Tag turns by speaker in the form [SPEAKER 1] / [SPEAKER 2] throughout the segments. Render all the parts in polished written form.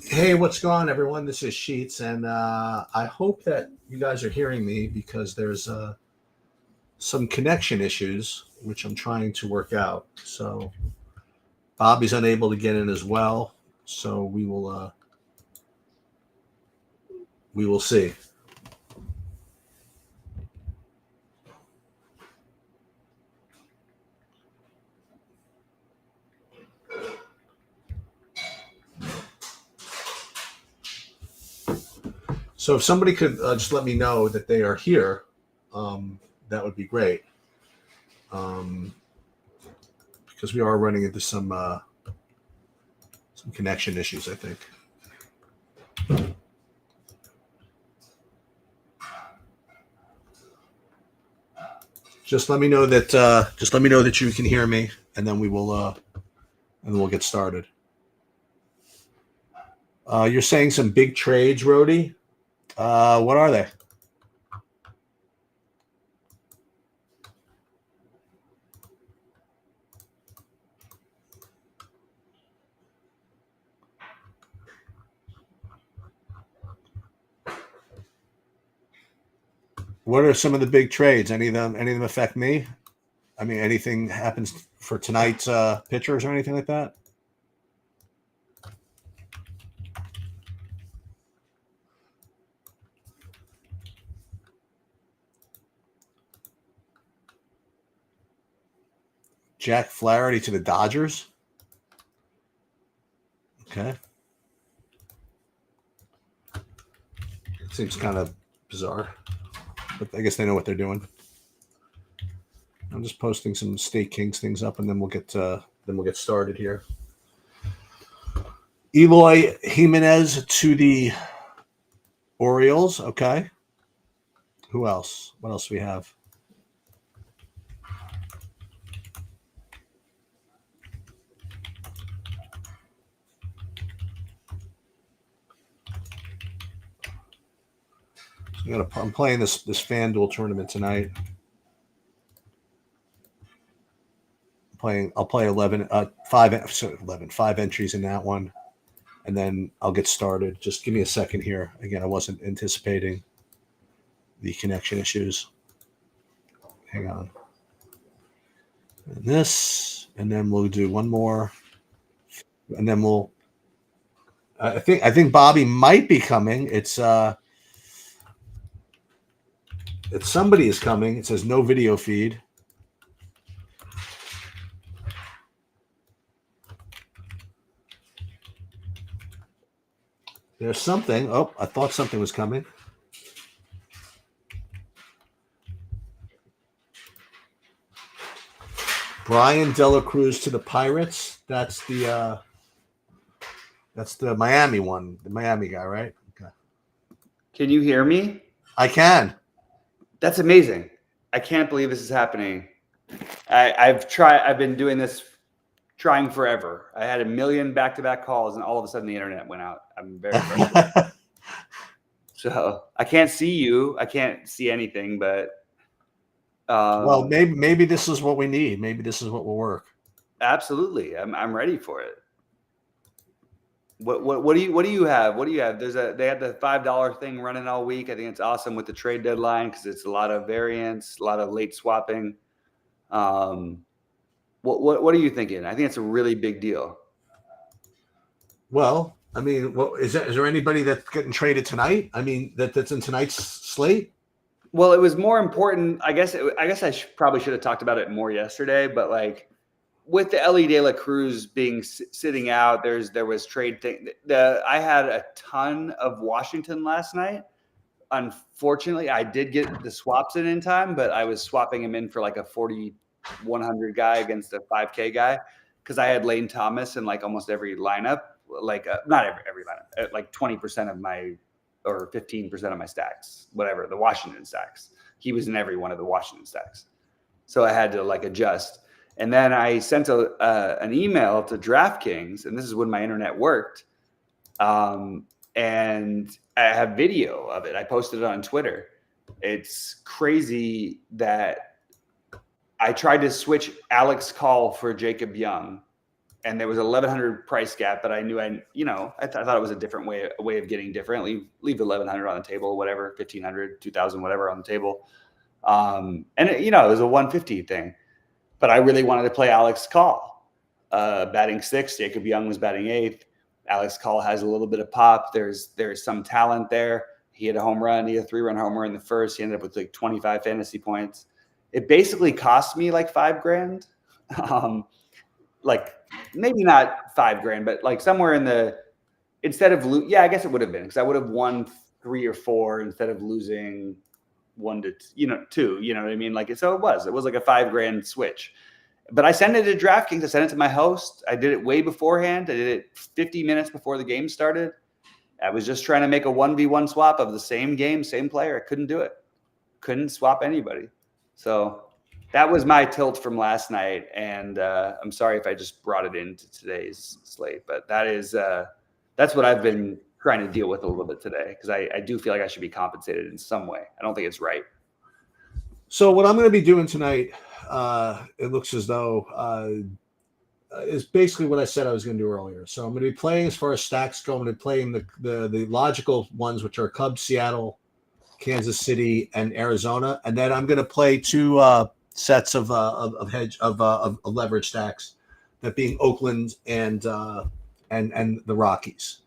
[SPEAKER 1] Hey, what's going on, everyone? This is Sheets, and I hope that you guys are hearing me because there's some connection issues which I'm trying to work out. So Bobby's unable to get in as well, so we will see. So if somebody could just let me know that they are here, that would be great. Um, because we are running into some connection issues, I think. Just let me know that you can hear me, and then we'll get started. You're saying some big trades, Rody. What are they? What are some of the big trades? Any of them affect me? I mean, anything happens for tonight's pitchers or anything like that? Jack Flaherty to the Dodgers. Okay. It seems kind of bizarre, but I guess they know what they're doing. I'm just posting some State Kings things up, and then we'll get started here. Eloy Jimenez to the Orioles. Okay. Who else? What else do we have? I'm playing this FanDuel tournament tonight. I'll play 5 entries in that one, and then I'll get started. Just give me a second here. Again, I wasn't anticipating the connection issues. Hang on. And this, and then we'll do one more, and then we'll. I think Bobby might be coming. It's somebody is coming. It says no video feed. There's something. Oh, I thought something was coming. Brian Dela Cruz to the Pirates. That's the Miami one, the Miami guy, right? Okay.
[SPEAKER 2] Can you hear me?
[SPEAKER 1] I can.
[SPEAKER 2] That's amazing. I can't believe this is happening. I've been doing this trying forever. I had a million back-to-back calls, and all of a sudden the internet went out. I'm very frustrated. So I can't see you. I can't see anything, but
[SPEAKER 1] well, maybe this is what we need. Maybe this is what will work.
[SPEAKER 2] Absolutely. I'm ready for it. What do you have? What do you have? They had the $5 thing running all week. I think it's awesome with the trade deadline because it's a lot of variance, a lot of late swapping. What are you thinking? I think it's a really big deal.
[SPEAKER 1] Well, I mean, is there anybody that's getting traded tonight? I mean, that's in tonight's slate.
[SPEAKER 2] Well, it was more important. I guess I probably should have talked about it more yesterday, but like with the Ellie De La Cruz being sitting out, there was trade thing. I had a ton of Washington last night. Unfortunately, I did get the swaps in time, but I was swapping him in for like a 4,100 guy against a 5K guy because I had Lane Thomas in like almost every lineup, like not every lineup, like 20% of my or 15% of my stacks, whatever, the Washington stacks. He was in every one of the Washington stacks. So I had to like adjust. And then I sent an email to DraftKings, and this is when my internet worked. And I have video of it. I posted it on Twitter. It's crazy that I tried to switch Alex Call for Jacob Young, and there was 1,100 price gap, but I knew I thought it was a different way of getting different. Leave 1,100 on the table, whatever, 1,500, 2,000, whatever on the table. And it was a 150 thing, but I really wanted to play Alex Call, batting sixth. Jacob Young was batting eighth. Alex Call has a little bit of pop. There's some talent there. He had a home run. He had a 3-run homer in the first. He ended up with like 25 fantasy points. It basically cost me like $5,000. Like maybe not $5,000, but like somewhere in the, instead of, I guess it would have been, because I would have won 3 or 4 instead of losing 1 to 2, you know what I mean? Like, so it was like a $5,000 switch, but I sent it to DraftKings. I sent it to my host. I did it way beforehand. I did it 50 minutes before the game started. I was just trying to make a 1v1 swap of the same game, same player. I couldn't do it. Couldn't swap anybody. So that was my tilt from last night. And I'm sorry if I just brought it into today's slate, but that's what I've been trying to deal with a little bit today, because I do feel like I should be compensated in some way. I don't think it's right.
[SPEAKER 1] So what I'm going to be doing tonight, it looks as though is basically what I said I was going to do earlier. So I'm going to be playing, as far as stacks go, I'm going to be playing the logical ones, which are Cubs, Seattle, Kansas City, and Arizona, and then I'm going to play 2 sets of leverage stacks, that being Oakland and the Rockies.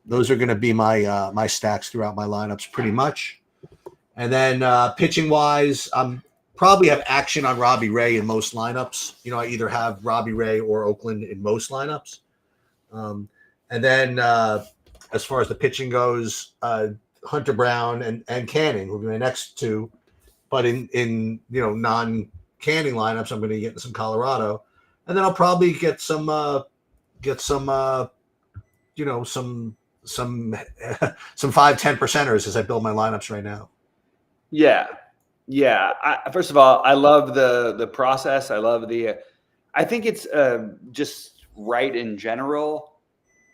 [SPEAKER 1] Those are going to be my stacks throughout my lineups pretty much. And then pitching wise, I'm probably have action on Robbie Ray in most lineups. I either have Robbie Ray or Oakland in most lineups. And then as far as the pitching goes, Hunter Brown and Canning will be my next 2. But in non-Canning lineups, I'm going to get some Colorado. And then I'll probably get some 5-10%ers as I build my lineups right now.
[SPEAKER 2] Yeah. First of all, I love the process. I think it's just right in general.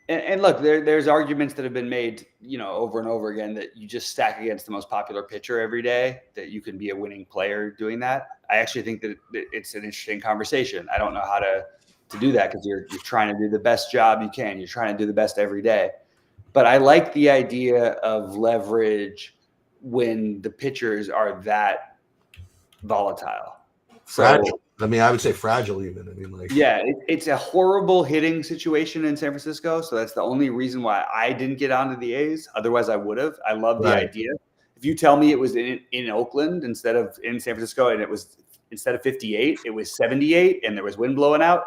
[SPEAKER 2] And look, there's arguments that have been made, over and over again, that you just stack against the most popular pitcher every day, that you can be a winning player doing that. I actually think that it's an interesting conversation. I don't know how to do that, because you're trying to do the best job you can. You're trying to do the best every day. But I like the idea of leverage when the pitchers are that volatile.
[SPEAKER 1] Fragile. I would say fragile even.
[SPEAKER 2] It's a horrible hitting situation in San Francisco. So that's the only reason why I didn't get onto the A's. Otherwise, I would have. I love the idea. If you tell me it was in Oakland instead of in San Francisco, and it was, instead of 58, it was 78, and there was wind blowing out,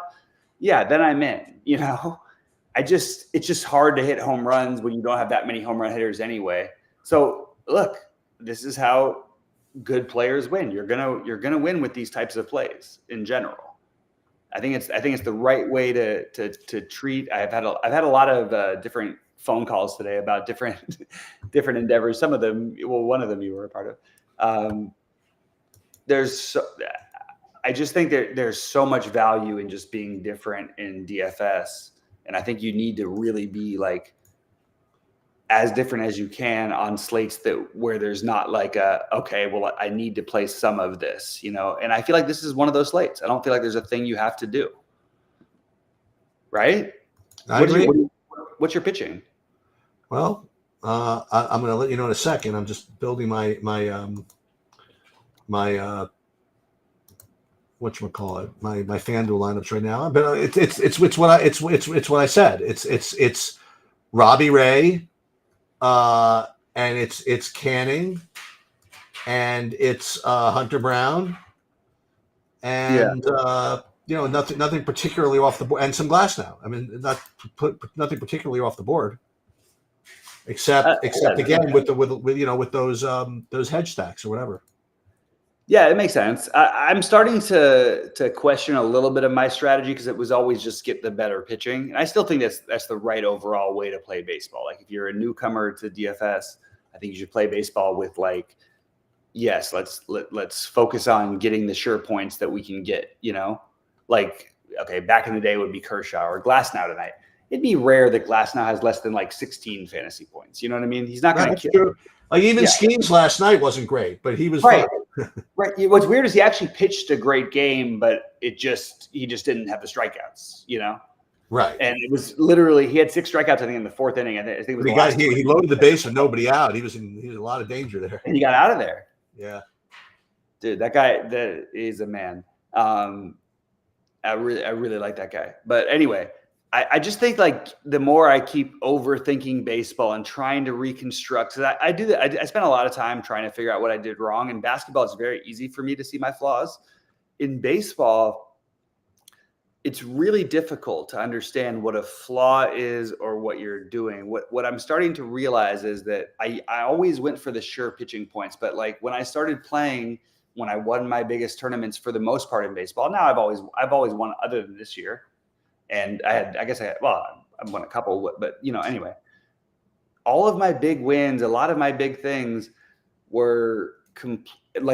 [SPEAKER 2] then I'm in. It's just hard to hit home runs when you don't have that many home run hitters anyway. So look, this is how good players win. You're gonna win with these types of plays in general. I think it's the right way to treat. I've had a lot of different phone calls today about different endeavors. Some of them, one of them you were a part of. I just think there's so much value in just being different in DFS, and I think you need to really be like as different as you can on slates where there's not like I need to play some of this, and I feel like this is one of those slates. I don't feel like there's a thing you have to do. Right? What's your pitching?
[SPEAKER 1] Well, I'm going to let you know in a second. I'm just building my whatchamacallit, my FanDuel lineups right now. But it's what I said. It's Robbie Ray, and it's Canning, and it's Hunter Brown, and nothing particularly off the board, and some Glasnow. Nothing particularly off the board, except again with those hedge stacks or whatever.
[SPEAKER 2] Yeah, it makes sense. I'm starting to question a little bit of my strategy, because it was always just get the better pitching. And I still think that's the right overall way to play baseball. Like, if you're a newcomer to DFS, I think you should play baseball with yes, let's focus on getting the sure points that we can get, back in the day would be Kershaw or Glasnow tonight. It'd be rare that Glasnow has less than 16 fantasy points. You know what I mean? He's not going to kill.
[SPEAKER 1] Skeens last night wasn't great, but he was
[SPEAKER 2] right.
[SPEAKER 1] fine.
[SPEAKER 2] Right. What's weird is he actually pitched a great game, but he just didn't have the strikeouts,
[SPEAKER 1] Right.
[SPEAKER 2] And it was literally he had 6 strikeouts, I think, in the 4th inning. I think it was
[SPEAKER 1] He loaded the base with nobody out. He was in a lot of danger there.
[SPEAKER 2] And he got out of there.
[SPEAKER 1] Yeah.
[SPEAKER 2] Dude, that guy that is a man. I really like that guy. But anyway, I just think like the more I keep overthinking baseball and trying to reconstruct, because I do that. I spend a lot of time trying to figure out what I did wrong. In basketball, it's very easy for me to see my flaws. In baseball, it's really difficult to understand what a flaw is or what you're doing. What I'm starting to realize is that I always went for the sure pitching points, but like when I started playing, when I won my biggest tournaments for the most part in baseball, now I've always won other than this year. And I've won a couple, but anyway, all of my big wins, a lot of my big things were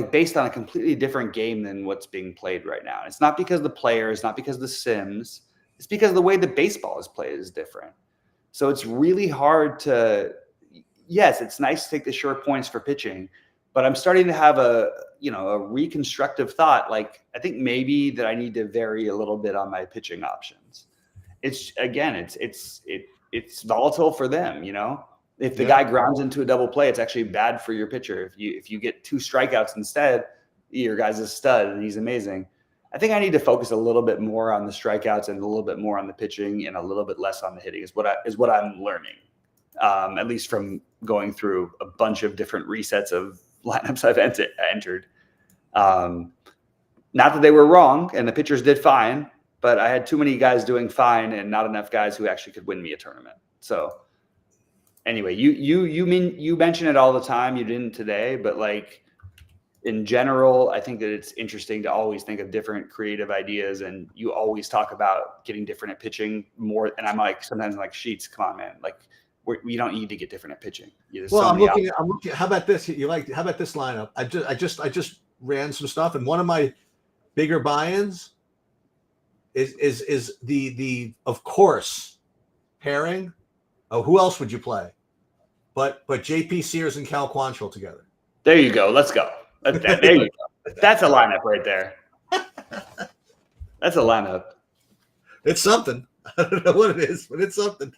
[SPEAKER 2] based on a completely different game than what's being played right now. It's not because the players, not because the sims, it's because the way the baseball is played is different. So it's really hard yes, it's nice to take the short points for pitching, but I'm starting to have a reconstructive thought. Like, I think maybe that I need to vary a little bit on my pitching options. It's volatile for them, If the guy grounds into a double play, it's actually bad for your pitcher. If you get 2 strikeouts instead, your guy's a stud and he's amazing. I think I need to focus a little bit more on the strikeouts and a little bit more on the pitching and a little bit less on the hitting is what I'm learning. At least from going through a bunch of different resets of lineups I've entered. Not that they were wrong and the pitchers did fine, but I had too many guys doing fine and not enough guys who actually could win me a tournament. So anyway, you mention it all the time. You didn't today, but like in general, I think that it's interesting to always think of different creative ideas, and you always talk about getting different at pitching more. And I'm like, sometimes I'm like, Sheets, come on, man. Like we don't need to get different at pitching.
[SPEAKER 1] I'm looking. How about this? How about this lineup? I just ran some stuff, and one of my bigger buy-ins is the of course pairing. Oh, who else would you play? But JP Sears and Cal Quantrill together.
[SPEAKER 2] There you go. Let's go. There you go. That's a lineup right there. That's a lineup.
[SPEAKER 1] It's something. I don't know what it is, but it's something.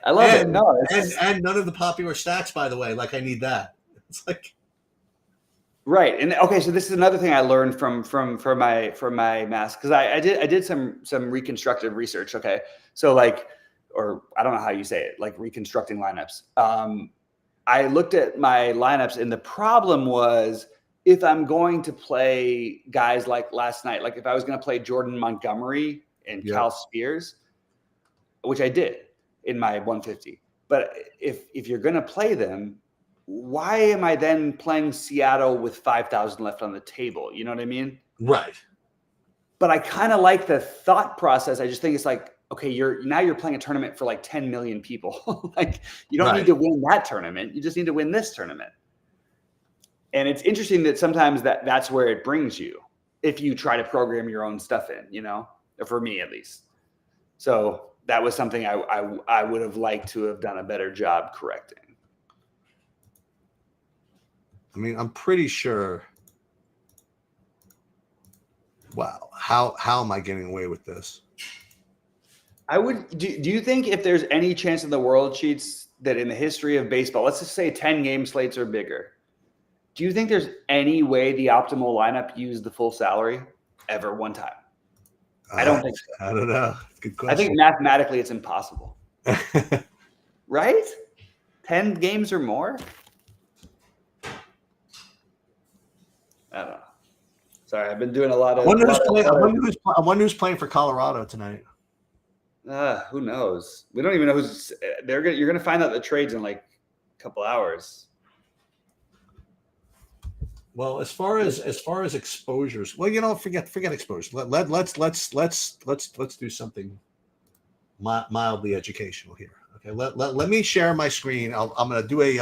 [SPEAKER 2] I love it. No,
[SPEAKER 1] and none of the popular stacks, by the way. Like I need that. It's like
[SPEAKER 2] right. And okay, so this is another thing I learned from my mask, because I did some reconstructive research. Okay, so like, or I don't know how you say it, like reconstructing lineups. I looked at my lineups, and the problem was if I'm going to play guys like last night, like if I was going to play Jordan Montgomery and Cal Spears, which I did in my 150. But if you're going to play them, why am I then playing Seattle with 5,000 left on the table? You know what I mean?
[SPEAKER 1] Right.
[SPEAKER 2] But I kind of like the thought process. I just think it's like, okay, you're playing a tournament for like 10 million people. Like you don't need to win that tournament. You just need to win this tournament. And it's interesting that sometimes that's where it brings you if you try to program your own stuff in, for me at least. So that was something I would have liked to have done a better job correcting.
[SPEAKER 1] I mean, I'm pretty sure. Wow. How am I getting away with this?
[SPEAKER 2] Do you think if there's any chance in the world, Sheets, that in the history of baseball, let's just say 10 game slates or bigger, do you think there's any way the optimal lineup used the full salary ever one time? I don't think so.
[SPEAKER 1] I don't know. Good question.
[SPEAKER 2] I think mathematically it's impossible. Right? 10 games or more? I don't know. Sorry, I've been doing a lot of.
[SPEAKER 1] I wonder who's playing for Colorado tonight.
[SPEAKER 2] Who knows? We don't even know who's. You're gonna find out the trades in like a couple hours.
[SPEAKER 1] Well, as far as exposures, well, forget exposure. Let's do something mildly educational here. Okay, let me share my screen. I'm gonna do a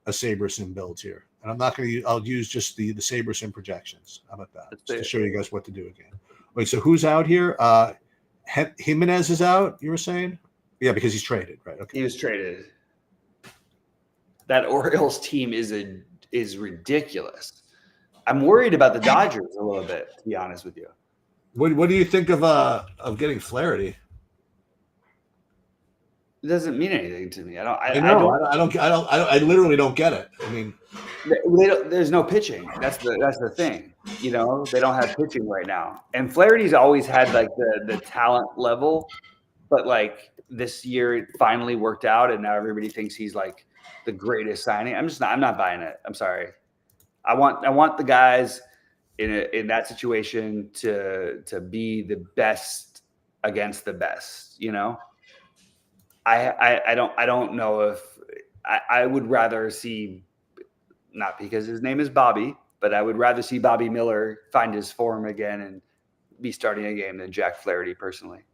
[SPEAKER 1] SaberSim build here, and I'm not gonna. I'll use just the SaberSim projections. How about that? Just to show you guys what to do again. Wait, so who's out here? Jimenez is out. You were saying, yeah, because he's traded, right? Okay,
[SPEAKER 2] he was traded. That Orioles team is ridiculous. I'm worried about the Dodgers a little bit, to be honest with you.
[SPEAKER 1] What do you think of getting Flaherty?
[SPEAKER 2] It doesn't mean anything to me.
[SPEAKER 1] I literally don't get it. I mean,
[SPEAKER 2] there's no pitching. That's the thing. You know, they don't have pitching right now. And Flaherty's always had like the talent level, but like this year it finally worked out, and now everybody thinks he's like the greatest signing. I'm not buying it. I'm sorry. I want the guys in that situation to be the best against the best. You know, I don't know if I would rather see, not because his name is Bobby, but I would rather see Bobby Miller find his form again and be starting a game than Jack Flaherty personally,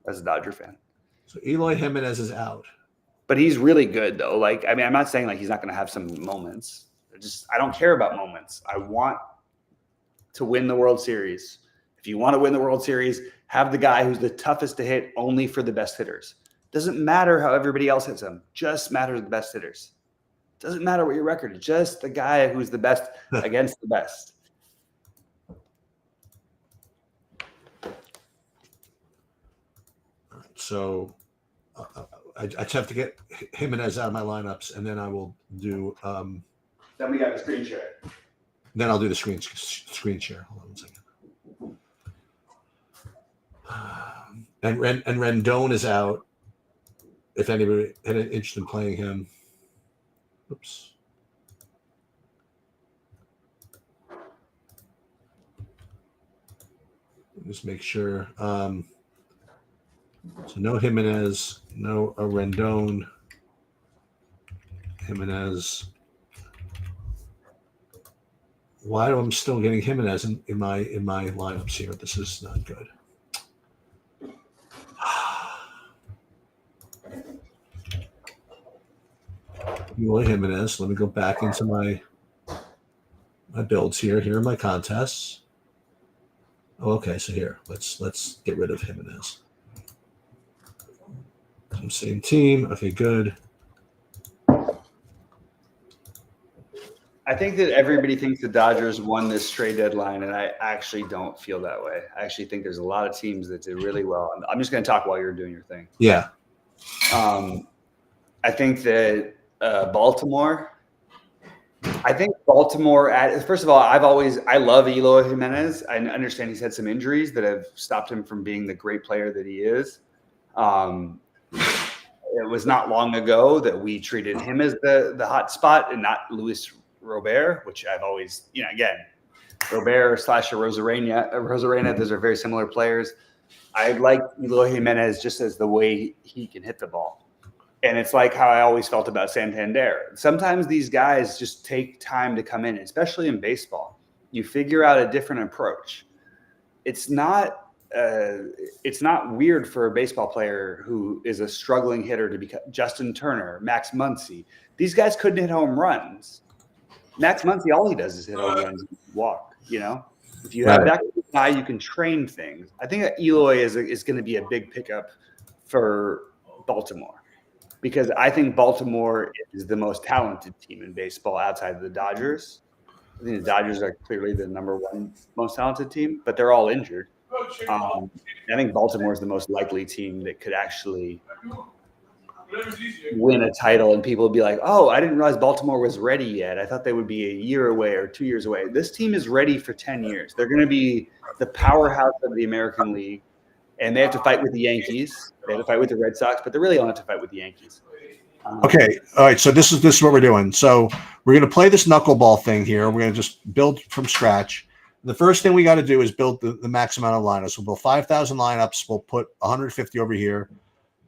[SPEAKER 2] as a Dodger fan.
[SPEAKER 1] so Eloy Jimenez is out.
[SPEAKER 2] But he's really good though. Like, I mean, I'm not saying like he's not going to have some moments. I don't care about moments. I want to win the World Series. If you want to win the World Series, have the guy who's the toughest to hit only for the best hitters. Doesn't matter how everybody else hits them. Just matters the best hitters. Doesn't matter what your record is. Just the guy who's the best against the best.
[SPEAKER 1] So I just have to get Jimenez out of my lineups, and then I will do.
[SPEAKER 2] Then we got the screen share.
[SPEAKER 1] Then I'll do the screen share. Hold on 1 second. And Rendon is out. If anybody had an interest in playing him. Oops. Just make sure. So no Jimenez, no Rendon. Jimenez. Why am I still getting Jimenez in my lineups here? This is not good. Eloy Jimenez. Let me go back into my builds here. Here are my contests. Oh, okay, so here let's get rid of Jimenez. Same team. Okay, good.
[SPEAKER 2] I think that everybody thinks the Dodgers won this trade deadline, and I actually don't feel that way. I actually think there's a lot of teams that did really well. I'm just going to talk while you're doing your thing.
[SPEAKER 1] Yeah.
[SPEAKER 2] I think that Baltimore. First of all, I love Eloy Jimenez. I understand he's had some injuries that have stopped him from being the great player that he is. It was not long ago that we treated him as the hot spot and not Luis Robert, which I've always, again, Robert / Rosarena, those are very similar players. I like Eloy Jimenez just as the way he can hit the ball. And it's like how I always felt about Santander. Sometimes these guys just take time to come in, especially in baseball. You figure out a different approach. It's not weird for a baseball player who is a struggling hitter to become Justin Turner, Max Muncy. These guys couldn't hit home runs. Max Muncy, all he does is hit home runs and walk. If you have that guy, you can train things. I think that Eloy is going to be a big pickup for Baltimore, because I think Baltimore is the most talented team in baseball outside of the Dodgers. I think the Dodgers are clearly the number one most talented team, but they're all injured. I think Baltimore is the most likely team that could actually win a title, and people would be like, oh, I didn't realize Baltimore was ready yet. I thought they would be a year away or 2 years away. This team is ready for 10 years. They're going to be the powerhouse of the American League, and they have to fight with the Yankees. They have to fight with the Red Sox, but they really don't have to fight with the Yankees.
[SPEAKER 1] Okay. All right. So this is what we're doing. So we're going to play this knuckleball thing here. We're going to just build from scratch. The first thing we got to do is build the max amount of lineups. We'll build 5,000 lineups. We'll put 150 over here.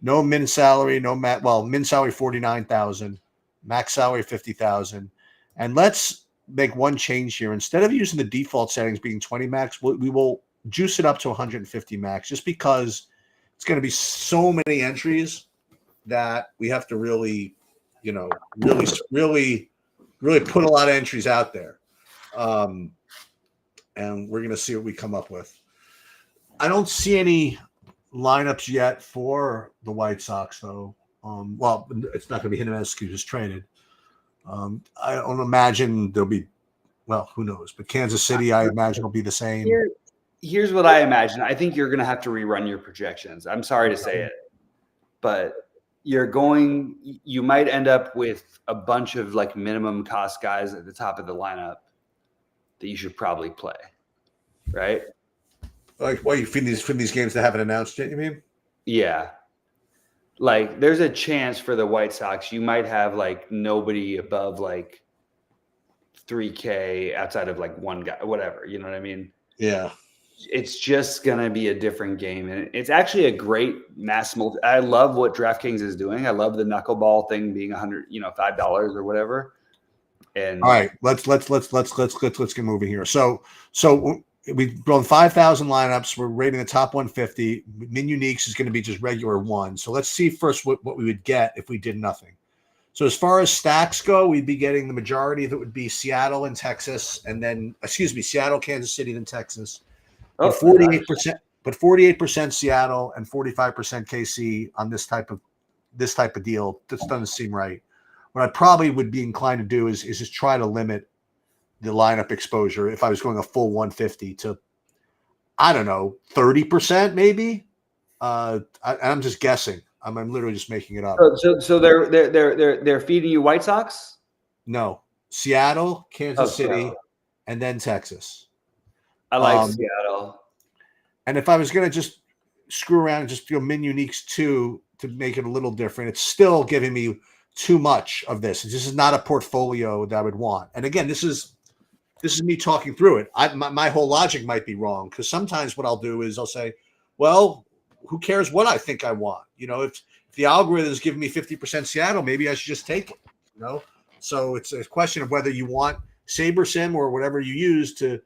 [SPEAKER 1] No min salary, min salary 49,000, max salary 50,000. And let's make one change here. Instead of using the default settings being 20 max, we will juice it up to 150 max, just because it's going to be so many entries that we have to really put a lot of entries out there. And we're going to see what we come up with. I don't see any lineups yet for the White Sox, though. It's not going to be Jimenez who's traded. I don't imagine there'll be, who knows? But Kansas City, I imagine, will be the same.
[SPEAKER 2] Here's what I imagine. I think you're going to have to rerun your projections. I'm sorry to say it, but you might end up with a bunch of like minimum cost guys at the top of the lineup that you should probably play, right?
[SPEAKER 1] Like, why you feed these games that haven't announced yet? You mean?
[SPEAKER 2] Yeah. Like, there's a chance for the White Sox you might have like nobody above like 3K outside of like one guy, whatever. You know what I mean?
[SPEAKER 1] Yeah.
[SPEAKER 2] It's just gonna be a different game, and it's actually a great mass multi. I love what DraftKings is doing. I love the knuckleball thing being $5 or whatever. And
[SPEAKER 1] all right, let's get moving here. So we've grown 5,000 lineups. We're rating the top 150. Min uniques is going to be just regular one. So let's see first what we would get if we did nothing. So as far as stacks go, we'd be getting the majority that would be Seattle and Texas, and then Seattle, Kansas City, and Texas. But 48%, 48% Seattle and 45% KC on this type of deal. This doesn't seem right. What I probably would be inclined to do is just try to limit the lineup exposure if I was going a full 150 to, I don't know, 30% maybe. I'm just guessing. I'm literally just making it up.
[SPEAKER 2] So they're feeding you White Sox?
[SPEAKER 1] No, Seattle, Kansas City, and then Texas.
[SPEAKER 2] I like Seattle.
[SPEAKER 1] And if I was going to just screw around and just min uniques too to make it a little different, it's still giving me too much of this. This is not a portfolio that I would want. And again, this is me talking through it. My whole logic might be wrong, because sometimes what I'll do is I'll say, well, who cares what I think I want? If the algorithm is giving me 50% Seattle, maybe I should just take it. So it's a question of whether you want SaberSim or whatever you use to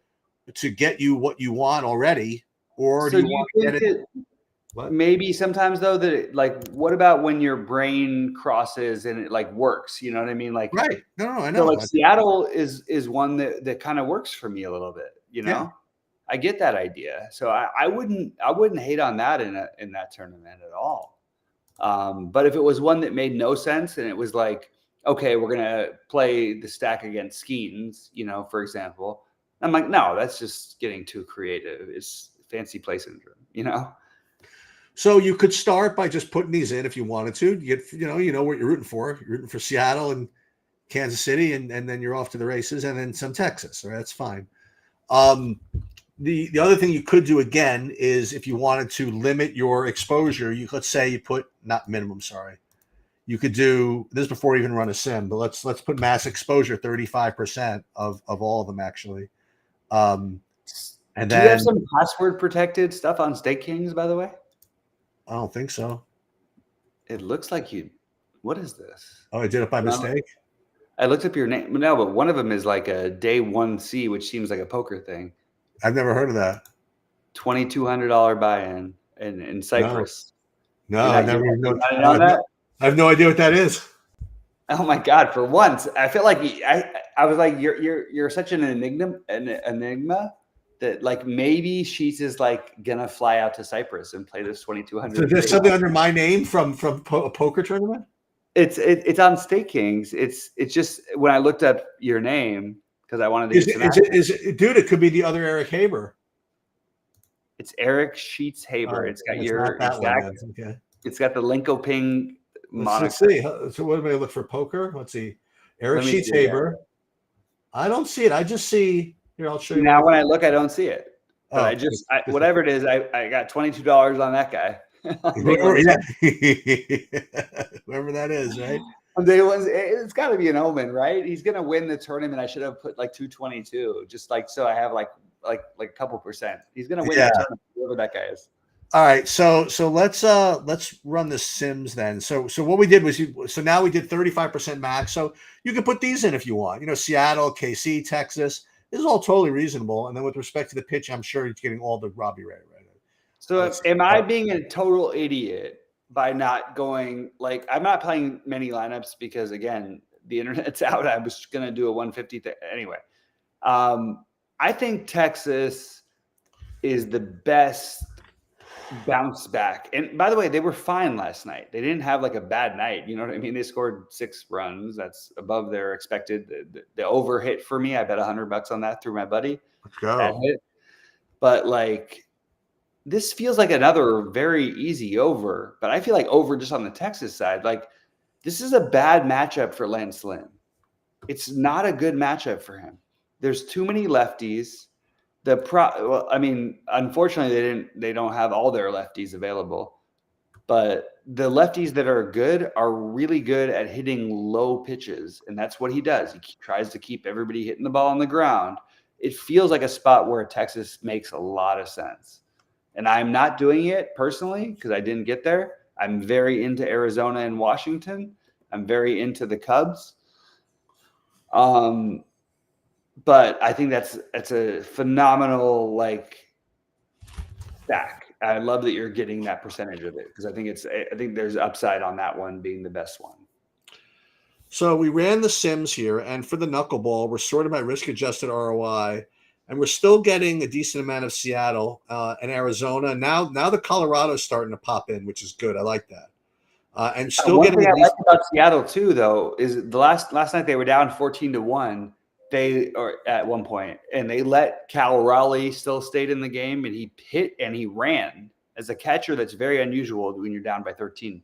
[SPEAKER 1] get you what you want already, or do you want to get it?
[SPEAKER 2] Maybe sometimes though what about when your brain crosses and it like works? You know what I mean? Like,
[SPEAKER 1] right? No, I know.
[SPEAKER 2] So like Seattle is one that kind of works for me a little bit. Yeah. I get that idea. So I wouldn't hate on that in that tournament at all. But if it was one that made no sense and it was like, okay, we're gonna play the stack against Skeens, for example, I'm like, no, that's just getting too creative. It's fancy play syndrome,
[SPEAKER 1] So you could start by just putting these in if you wanted to. You get, you know what you're rooting for. You're rooting for Seattle and Kansas City, and then you're off to the races, and then some Texas. All right, that's fine. The other thing you could do again is if you wanted to limit your exposure, let's say you put not minimum, sorry. You could do this before you even run a sim, but let's put mass exposure 35% of all of them actually. And
[SPEAKER 2] do you have some password protected stuff on Stake Kings, by the way?
[SPEAKER 1] I don't think so.
[SPEAKER 2] It looks like you. What is this?
[SPEAKER 1] Oh, I did it by mistake.
[SPEAKER 2] I looked up your name. No, but one of them is like a day 1C, which seems like a poker thing.
[SPEAKER 1] I've never heard of that.
[SPEAKER 2] $2,200 buy-in in Cyprus.
[SPEAKER 1] No, I never even know that. I have no idea what that is.
[SPEAKER 2] Oh my God! For once, I feel like I was like, you're such an enigma that like maybe Sheets is like gonna fly out to Cyprus and play this 2,200.
[SPEAKER 1] So there's something under my name from a poker tournament.
[SPEAKER 2] It's on Stake Kings. It's just when I looked up your name because I wanted to.
[SPEAKER 1] Dude, it could be the other Eric Haber.
[SPEAKER 2] It's Eric Sheets Haber. It's got your exact.
[SPEAKER 1] Okay.
[SPEAKER 2] It's got the Linkoping moniker.
[SPEAKER 1] Let's see. So what do I look for? Poker. Let's see. Eric Sheets Haber. I don't see it. I just see. Here, I'll show you.
[SPEAKER 2] Now, when I look, I don't see it. But whatever it is, I got $22 on that guy.
[SPEAKER 1] Whoever that is, right?
[SPEAKER 2] It's got to be an omen, right? He's gonna win the tournament. I should have put like 222, just like so I have like a couple percent. He's gonna win the tournament, whoever that guy is.
[SPEAKER 1] All right, so let's run the sims then. So what we did was now we did 35% max. So you can put these in if you want. Seattle, KC, Texas. This is all totally reasonable. And then with respect to the pitch, I'm sure he's getting all the Robbie Ray right.
[SPEAKER 2] So am I being a total idiot by not going I'm not playing many lineups because again the internet's out. I was gonna do a 150 anyway. I think Texas is the best bounce back. And by the way, they were fine last night. They didn't have like a bad night. You know what I mean? They scored 6 runs. That's above their expected. The over hit for me. I bet $100 on that through my buddy.
[SPEAKER 1] Let's go.
[SPEAKER 2] but like this feels like another very easy over. But I feel like over just on the Texas side. Like this is a bad matchup for Lance Lynn. It's not a good matchup for him. There's too many lefties. Well, I mean, unfortunately, they don't have all their lefties available. But the lefties that are good are really good at hitting low pitches, and that's what he does. He tries to keep everybody hitting the ball on the ground. It feels like a spot where Texas makes a lot of sense. And I'm not doing it personally because I didn't get there. I'm very into Arizona and Washington. I'm very into the Cubs. But I think that's a phenomenal stack. I love that you're getting that percentage of it because I think there's upside on that one being the best one.
[SPEAKER 1] So we ran the Sims here, and for the knuckleball, we're sorted by risk-adjusted ROI, and we're still getting a decent amount of Seattle and Arizona. Now the Colorado's starting to pop in, which is good. I like that. And still
[SPEAKER 2] one
[SPEAKER 1] getting
[SPEAKER 2] thing
[SPEAKER 1] a
[SPEAKER 2] I like
[SPEAKER 1] decent.
[SPEAKER 2] about Seattle too, though, is the last night they were down 14-1. Or at one point, and they let Cal Raleigh still stayed in the game, and he hit and he ran as a catcher. That's very unusual when you're down by 13.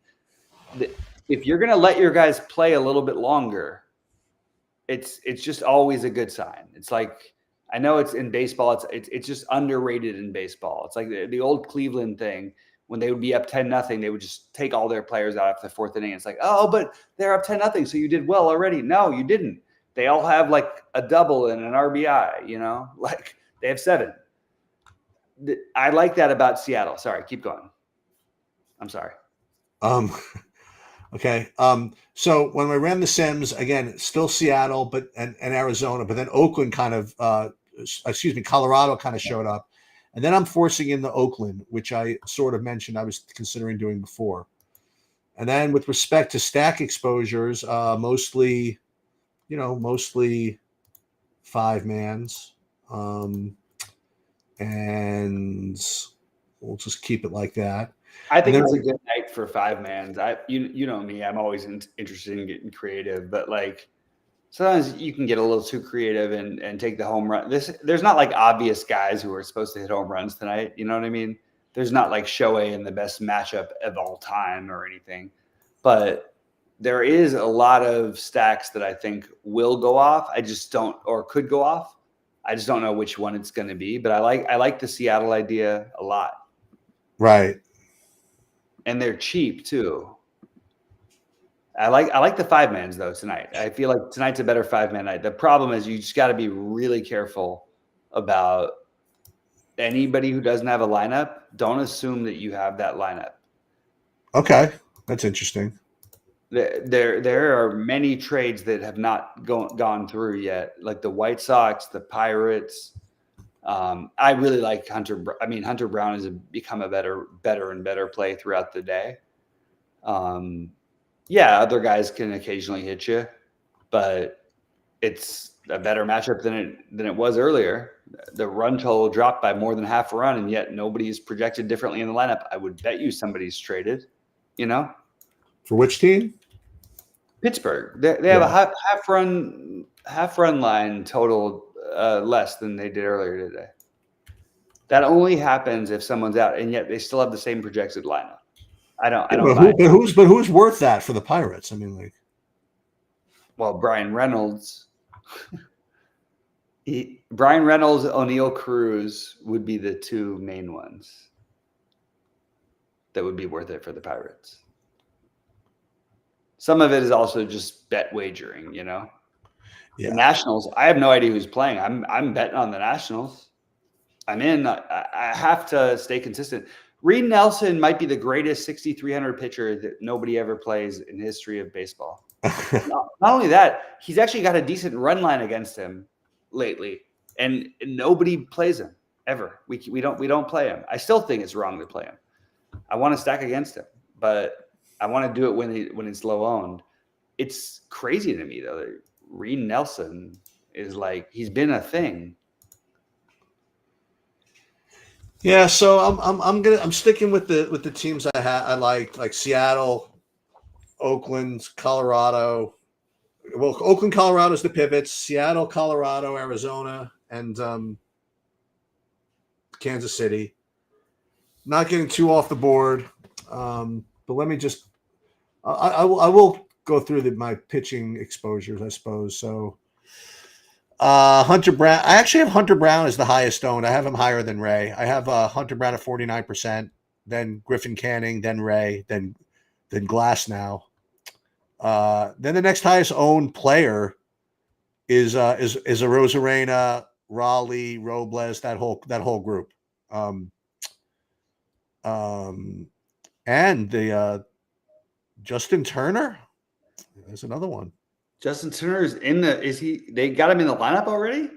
[SPEAKER 2] If you're going to let your guys play a little bit longer, it's just always a good sign. It's like, I know it's in baseball, it's just underrated in baseball. It's like the old Cleveland thing when they would be up 10-0, they would just take all their players out after the fourth inning. It's like, oh, but they're up 10-0, so you did well already. No, you didn't. They all have like a double and an RBI, like they have 7. I like that about Seattle. Sorry, keep going. I'm sorry.
[SPEAKER 1] Okay. So when we ran the Sims, again, still Seattle, and Arizona, but then Oakland Colorado kind of showed up. And then I'm forcing in the Oakland, which I sort of mentioned I was considering doing before. And then with respect to stack exposures, mostly 5-mans. And we'll just keep it like that.
[SPEAKER 2] I think it's a good night for 5-mans. You know me, I'm always interested in getting creative, but like sometimes you can get a little too creative and take the home run. There's not like obvious guys who are supposed to hit home runs tonight. You know what I mean? There's not like Shohei in the best matchup of all time or anything, but there is a lot of stacks that I think will go off. I just don't, or could go off. I just don't know which one it's going to be, but I like the Seattle idea a lot.
[SPEAKER 1] Right.
[SPEAKER 2] And they're cheap too. I like the 5-mans though tonight. I feel like tonight's a better 5-man night. The problem is you just got to be really careful about anybody who doesn't have a lineup. Don't assume that you have that lineup.
[SPEAKER 1] Okay, that's interesting.
[SPEAKER 2] There are many trades that have not gone through yet, like the White Sox, the Pirates. I really like Hunter. Hunter Brown has become a better and better play throughout the day. Yeah, other guys can occasionally hit you, but it's a better matchup than it was earlier. The run total dropped by more than half a run, and yet nobody's projected differently in the lineup. I would bet you somebody's traded.
[SPEAKER 1] For which team?
[SPEAKER 2] Pittsburgh. They have a half run line total less than they did earlier today. That only happens if someone's out, and yet they still have the same projected lineup. I don't.
[SPEAKER 1] But who's worth that for the Pirates? I mean,
[SPEAKER 2] well, Brian Reynolds. Brian Reynolds, O'Neal Cruz would be the 2 main ones that would be worth it for the Pirates. Some of it is also just bet wagering, Yeah. The Nationals, I have no idea who's playing. I'm betting on the Nationals. I'm in. I have to stay consistent. Reed Nelson might be the greatest 6,300 pitcher that nobody ever plays in history of baseball. Not only that, he's actually got a decent run line against him lately, and nobody plays him ever. We don't play him. I still think it's wrong to play him. I want to stack against him, but I want to do it when it's low owned. It's crazy to me though that Reed Nelson is like, he's been a thing.
[SPEAKER 1] Yeah, so I'm sticking with the teams I like Seattle, Oakland, Colorado. Well, Oakland, Colorado is the pivots. Seattle, Colorado, Arizona, and Kansas City. Not getting too off the board, but let me just. I will go through my pitching exposures, I suppose. So, Hunter Brown. I actually have Hunter Brown as the highest owned. I have him higher than Ray. I have Hunter Brown at 49%, then Griffin Canning, then Ray, then Glass now. Then the next highest owned player is a Rosarena, Raleigh, Robles, that whole group. And the Justin Turner. There's another one.
[SPEAKER 2] Justin Turner's in the. Is he? They got him in the lineup already.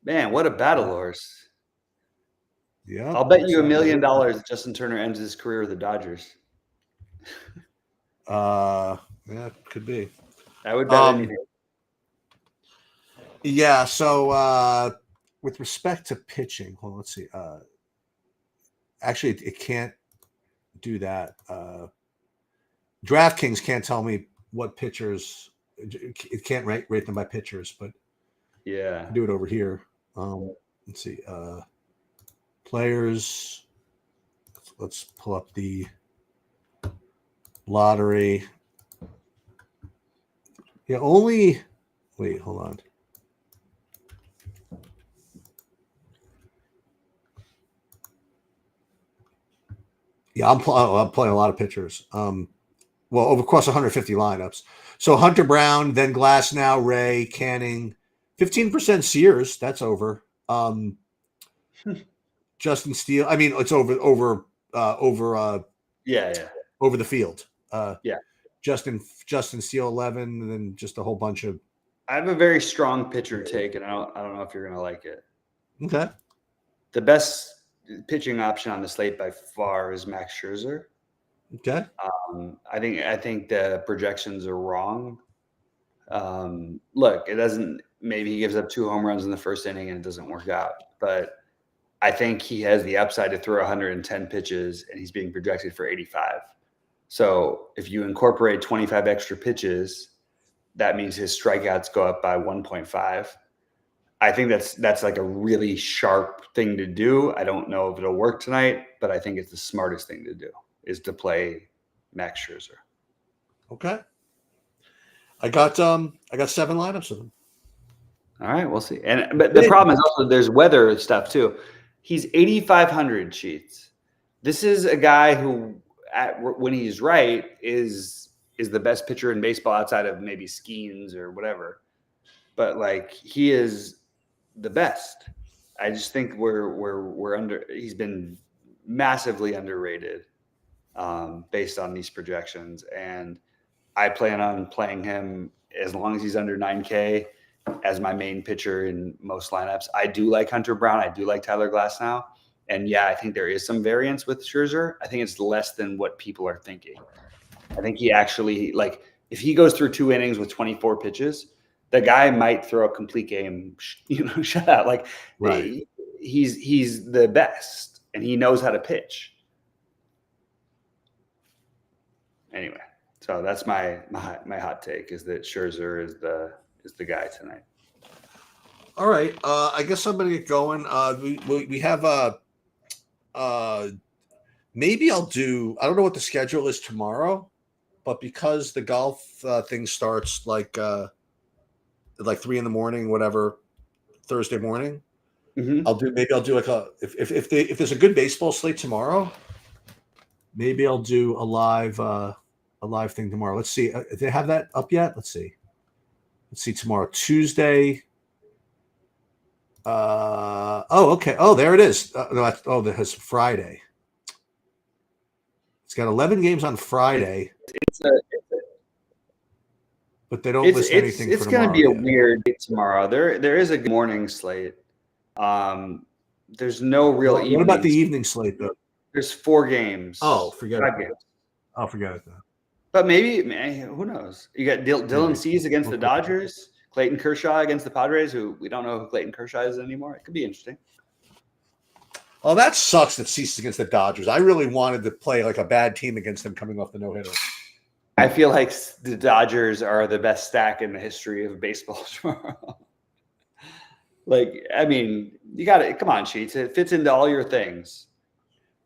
[SPEAKER 2] Man, what a battle horse!
[SPEAKER 1] Yeah,
[SPEAKER 2] I'll bet you $1 million that Justin Turner ends his career with the Dodgers.
[SPEAKER 1] Yeah, could be.
[SPEAKER 2] I would bet anything.
[SPEAKER 1] Yeah. So with respect to pitching, well, let's see. Actually, it can't do that. DraftKings can't tell me what pitchers. It can't rate them by pitchers, but
[SPEAKER 2] yeah,
[SPEAKER 1] do it over here. Let's see. Players. Let's pull up the lottery. Yeah, only. Wait, hold on. Yeah, I'm playing a lot of pitchers. Well, across 150 lineups. So Hunter Brown, then Glass now, Ray, Canning, 15% Sears. That's over. Justin Steele. I mean, it's over the field. Justin Steele 11, and then just a whole bunch of.
[SPEAKER 2] I have a very strong pitcher take, and I don't know if you're gonna like it.
[SPEAKER 1] Okay.
[SPEAKER 2] The best pitching option on the slate by far is Max Scherzer.
[SPEAKER 1] Okay.
[SPEAKER 2] I think the projections are wrong. Look, it doesn't. Maybe he gives up 2 home runs in the first inning and it doesn't work out, but I think he has the upside to throw 110 pitches, and he's being projected for 85. So if you incorporate 25 extra pitches, that means his strikeouts go up by 1.5. I think that's like a really sharp thing to do. I don't know if it'll work tonight, but I think it's the smartest thing to do is to play Max Scherzer.
[SPEAKER 1] Okay. I got 7 lineups of them.
[SPEAKER 2] All right, we'll see. But the problem is also there's weather stuff too. He's 8,500 sheets. This is a guy who, when he's right, is the best pitcher in baseball outside of maybe Skeens or whatever. But like he is the best. I just think we're under. He's been massively underrated based on these projections, and I plan on playing him as long as he's under 9K as my main pitcher in most lineups. I do like Hunter Brown. I do like Tyler Glasnow. And yeah, I think there is some variance with Scherzer. I think it's less than what people are thinking. I think he actually, like, if he goes through 2 innings with 24 pitches, the guy might throw a complete game, shutout. Like,
[SPEAKER 1] right.
[SPEAKER 2] He's the best, and he knows how to pitch. Anyway, so that's my hot take is that Scherzer is the guy tonight.
[SPEAKER 1] All right. I guess I'm going to get going. We have maybe I'll do. I don't know what the schedule is tomorrow, but because the golf thing starts like 3 a.m, whatever, Thursday morning, I'll do like if there's a good baseball slate tomorrow, maybe I'll do a live thing tomorrow. Let's see. Do they have that up yet? Let's see tomorrow, Tuesday. Okay. Oh, there it is. That has Friday. It's got 11 games on Friday. But they don't list anything.
[SPEAKER 2] It's going to be a weird day tomorrow. There is a good morning slate. There's no real.
[SPEAKER 1] What about the evening slate though?
[SPEAKER 2] There's 4 games.
[SPEAKER 1] Oh, forget it.
[SPEAKER 2] Games.
[SPEAKER 1] I'll forget it though.
[SPEAKER 2] But maybe, who knows? You got Dylan Cease against the Dodgers, Clayton Kershaw against the Padres, who we don't know who Clayton Kershaw is anymore. It could be interesting.
[SPEAKER 1] Oh, that sucks that Cease is against the Dodgers. I really wanted to play like a bad team against them coming off the no-hitter.
[SPEAKER 2] I feel like the Dodgers are the best stack in the history of baseball tomorrow. Like, I mean, you got to come on, Sheets. It fits into all your things.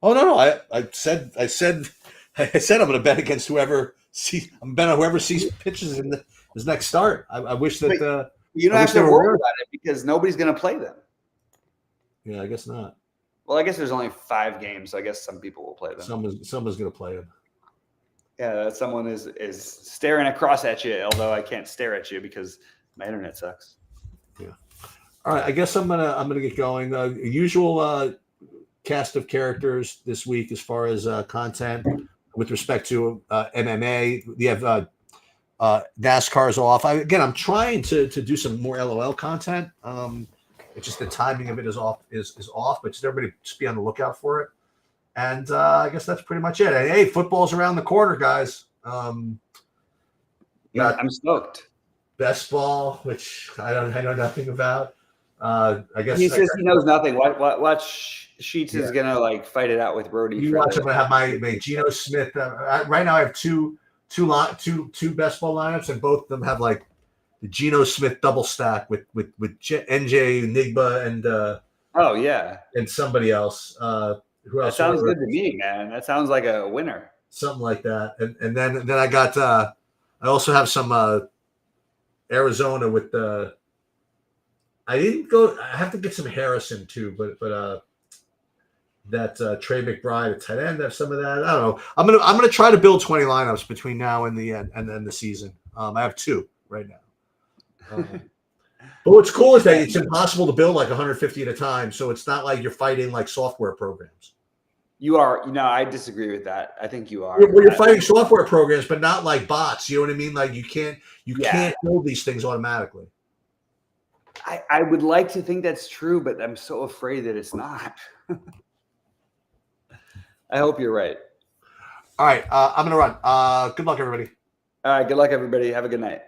[SPEAKER 1] Oh no, I said I'm going to bet against whoever sees. I'm betting on whoever sees pitches in his next start. I wish that
[SPEAKER 2] you don't
[SPEAKER 1] I
[SPEAKER 2] have
[SPEAKER 1] wish
[SPEAKER 2] to
[SPEAKER 1] they were
[SPEAKER 2] worry
[SPEAKER 1] rare.
[SPEAKER 2] about it because nobody's going to play them.
[SPEAKER 1] Yeah, I guess not.
[SPEAKER 2] Well, I guess there's only 5 games, so I guess some people will play them.
[SPEAKER 1] Someone's going to play him.
[SPEAKER 2] Yeah, someone is staring across at you, although I can't stare at you because my internet sucks.
[SPEAKER 1] Yeah. All right, I guess I'm gonna get going. Usual cast of characters this week as far as content with respect to MMA. We have NASCAR's off. I'm trying to do some more LOL content. It's just the timing of it is off, but just everybody just be on the lookout for it. And I guess that's pretty much it. And, hey, football's around the corner, guys.
[SPEAKER 2] I'm stoked.
[SPEAKER 1] Best ball, which I know nothing about. I guess
[SPEAKER 2] he says he knows nothing. Watch Sheets is gonna like fight it out with Brody.
[SPEAKER 1] You watch. I'm gonna have my Geno Smith. Right now, I have two best ball lineups, and both of them have like the Geno Smith double stack with NJ Nigba and somebody else. Who else?
[SPEAKER 2] That sounds good to me, man. That sounds like a winner.
[SPEAKER 1] Something like that. And then I got I also have some Arizona with the. I didn't go. I have to get some Harrison too, but that Trey McBride at tight end. I have some of that. I don't know. I'm gonna try to build 20 lineups between now and the end and then the season. I have 2 right now. But what's cool is that it's impossible to build like 150 at a time. So it's not like you're fighting like software programs.
[SPEAKER 2] You are, I disagree with that. I think you are.
[SPEAKER 1] Well, you're fighting software programs, but not like bots. You know what I mean? Like you can't build these things automatically.
[SPEAKER 2] I would like to think that's true, but I'm so afraid that it's not. I hope you're right.
[SPEAKER 1] All right. I'm going to run. Good luck, everybody.
[SPEAKER 2] All right. Good luck, everybody. Have a good night.